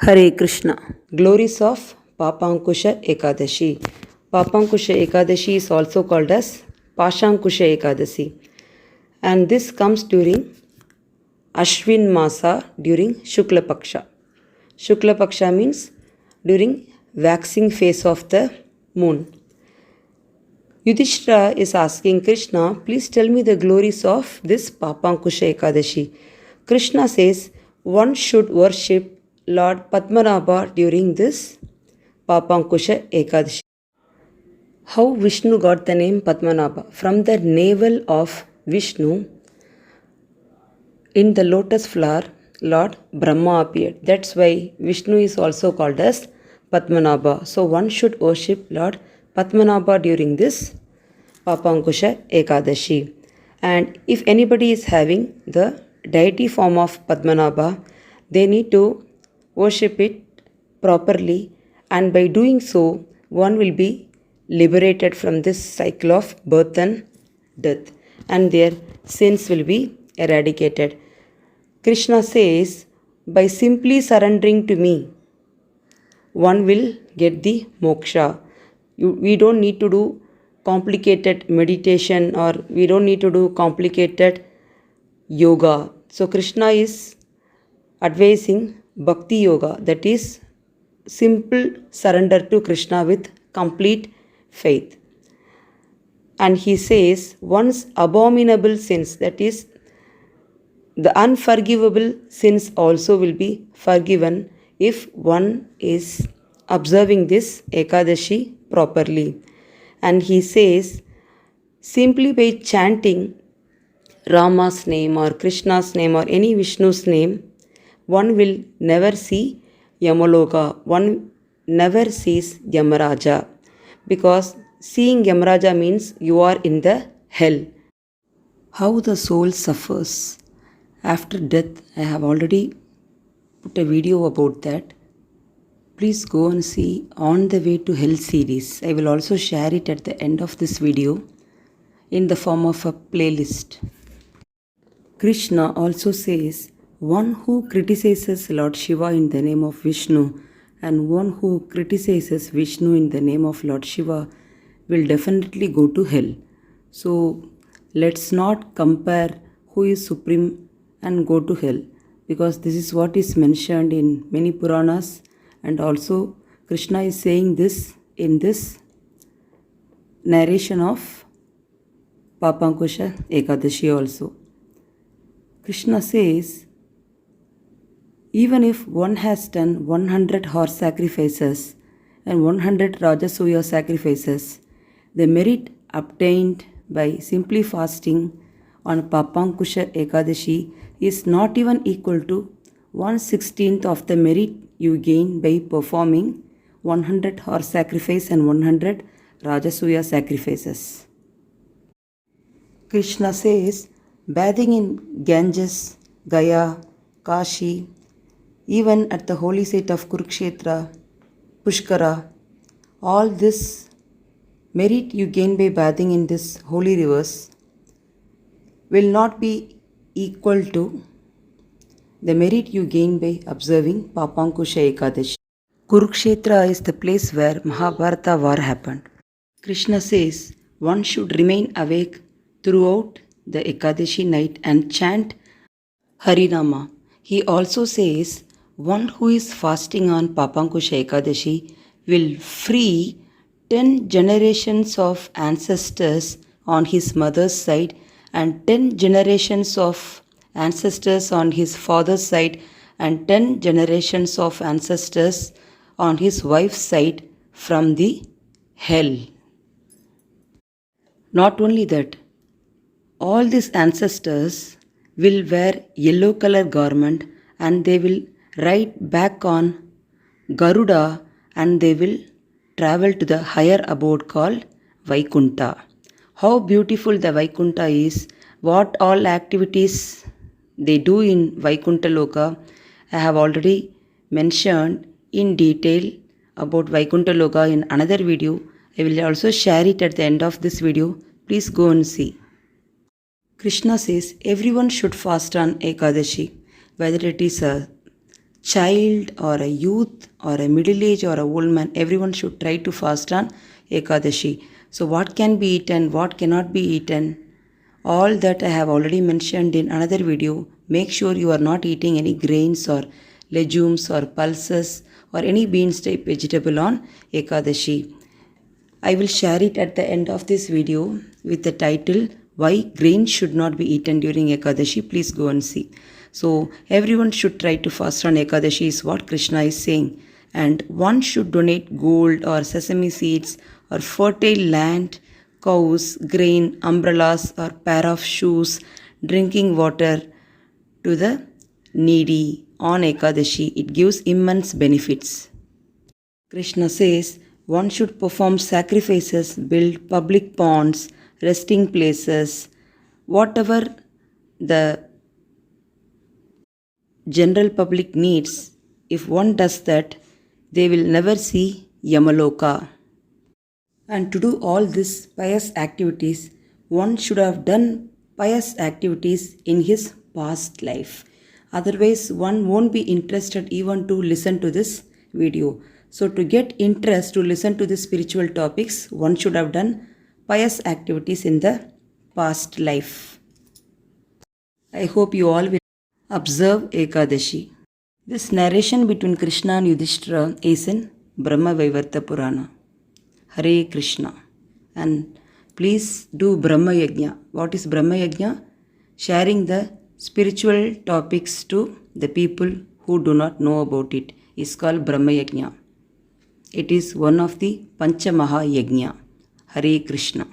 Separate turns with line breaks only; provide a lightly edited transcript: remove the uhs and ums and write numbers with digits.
Hare Krishna. Glories of Papankusha Ekadashi. Papankusha Ekadashi is also called as Pashankusha Ekadashi. And this comes during Ashwin Masa during Shukla Paksha. Shukla Paksha means during waxing phase of the moon. Yudhishthira is asking Krishna, please tell me the glories of this Papankusha Ekadashi. Krishna says, one should worship Lord Padmanabha during this Papankusha Ekadashi. How Vishnu got the name Padmanabha? From the navel of Vishnu, in the lotus flower, Lord Brahma appeared. That's why Vishnu is also called as Padmanabha. So one should worship Lord Padmanabha during this Papankusha Ekadashi. And if anybody is having the deity form of Padmanabha, they need to worship it properly, and by doing so, one will be liberated from this cycle of birth and death, and their sins will be eradicated. Krishna says, by simply surrendering to me, one will get the moksha. We don't need to do complicated meditation, or we don't need to do complicated yoga. So Krishna is advising Bhakti Yoga, that is simple surrender to Krishna with complete faith. And he says, one's abominable sins, that is the unforgivable sins, also will be forgiven if one is observing this Ekadashi properly. And he says, simply by chanting Rama's name or Krishna's name or any Vishnu's name, one will never see Yamaloka, one never sees Yamaraja, because seeing Yamaraja means you are in the hell. How the soul suffers after death, I have already put a video about that. Please go and see On the Way to Hell series. I will also share it at the end of this video in the form of a playlist. Krishna also says, one who criticizes Lord Shiva in the name of Vishnu and one who criticizes Vishnu in the name of Lord Shiva will definitely go to hell. So let's not compare who is supreme and go to hell, because this is what is mentioned in many Puranas, and also Krishna is saying this in this narration of Papankusha Ekadashi also. Krishna says, even if one has done 100 horse sacrifices and 100 Rajasuya sacrifices, the merit obtained by simply fasting on Papankusha Ekadashi is not even equal to 1/16 of the merit you gain by performing 100 horse sacrifice and 100 Rajasuya sacrifices. Krishna says, bathing in Ganges, Gaya, Kashi, even at the holy site of Kurukshetra, Pushkara, all this merit you gain by bathing in these holy rivers will not be equal to the merit you gain by observing Papankusha Ekadashi. Kurukshetra is the place where Mahabharata war happened. Krishna says one should remain awake throughout the Ekadashi night and chant Harinama. He also says one who is fasting on Papankusha Ekadashi will free 10 generations of ancestors on his mother's side and 10 generations of ancestors on his father's side and 10 generations of ancestors on his wife's side from the hell. Not only that, all these ancestors will wear yellow color garment and they will ride back on Garuda and they will travel to the higher abode called Vaikunta. How beautiful the Vaikunta is, what all activities they do in Vaikunta Loka, I have already mentioned in detail about Vaikunta Loka in another video. I will also share it at the end of this video. Please go and see. Krishna says everyone should fast on Ekadashi, whether it is a child or a youth or a middle age or a old man, everyone should try to fast on Ekadashi. So what can be eaten, what cannot be eaten, all that I have already mentioned in another video. Make sure you are not eating any grains or legumes or pulses or any beans type vegetable on Ekadashi. I will share it at the end of this video with the title Why Grains Should Not Be Eaten During Ekadashi. Please go and see. So everyone should try to fast on Ekadashi is what Krishna is saying. And one should donate gold or sesame seeds or fertile land, cows, grain, umbrellas or pair of shoes, drinking water to the needy on Ekadashi. It gives immense benefits. Krishna says one should perform sacrifices, build public ponds, resting places, whatever the general public needs. If one does that, they will never see Yamaloka. And to do all these pious activities, one should have done pious activities in his past life. Otherwise, one won't be interested even to listen to this video. So to get interest to listen to the spiritual topics, one should have done pious activities in the past life. I hope you all will observe Ekadashi. This narration between Krishna and Yudhishthira is in Brahma Vaivarta Purana. Hare Krishna. And please do Brahma Yagna. What is Brahma Yagna? Sharing the spiritual topics to the people who do not know about it is called Brahma Yagna. It is one of the Pancha Maha Yagna. Hare Krishna.